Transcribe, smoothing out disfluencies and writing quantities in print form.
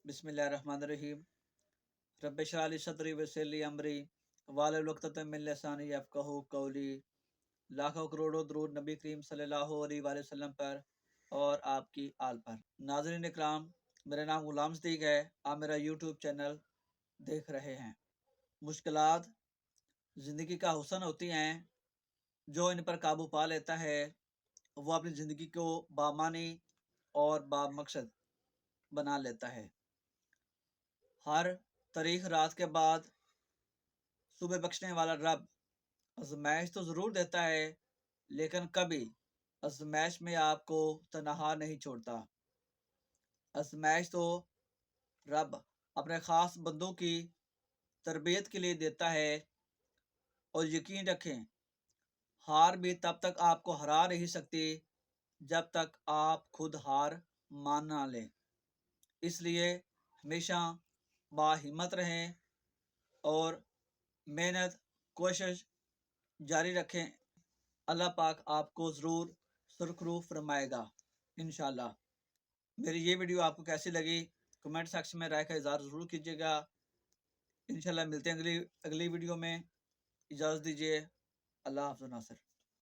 बिस्मिल्लाहिर्रहमानिर्रहीम। रब्बि इश्रह ली सदरी वयस्सिर ली अमरी वाहलुल उक़दतम मिन लिसानी यफ़क़हू क़ौली। लाखों करोड़ों दरूद नबी करीम सल्लल्लाहु अलैहि वसल्लम पर और आपकी आल पर। नाज़रीन इकराम, मेरा नाम गुलाम सिद्दीक है। आप मेरा यूट्यूब चैनल देख रहे हैं। मुश्किलात ज़िंदगी का हुस्न होती हैं, जो इन पर काबू पा लेता है वो अपनी ज़िंदगी को बामानी और बामकसद बना लेता है। हर तारीख रात के बाद सुबह बख्शने वाला रब आजमाइश तो ज़रूर देता है, लेकिन कभी आजमाइश में आपको तनहा नहीं छोड़ता। आजमाइश तो रब अपने ख़ास बंदों की तरबियत के लिए देता है। और यकीन रखें, हार भी तब तक आपको हरा नहीं सकती जब तक आप खुद हार मान ना लें। इसलिए हमेशा बाहिम्मत रहें और मेहनत कोशिश जारी रखें। अल्लाह पाक आपको ज़रूर सुरखरू फरमाएगा इंशाअल्लाह। मेरी ये वीडियो आपको कैसी लगी कमेंट सेक्शन में राय का इज़हार ज़रूर कीजिएगा। इंशाअल्लाह मिलते हैं अगली वीडियो में। इजाज़त दीजिए। अल्लाह हाफ़िज़ नासिर।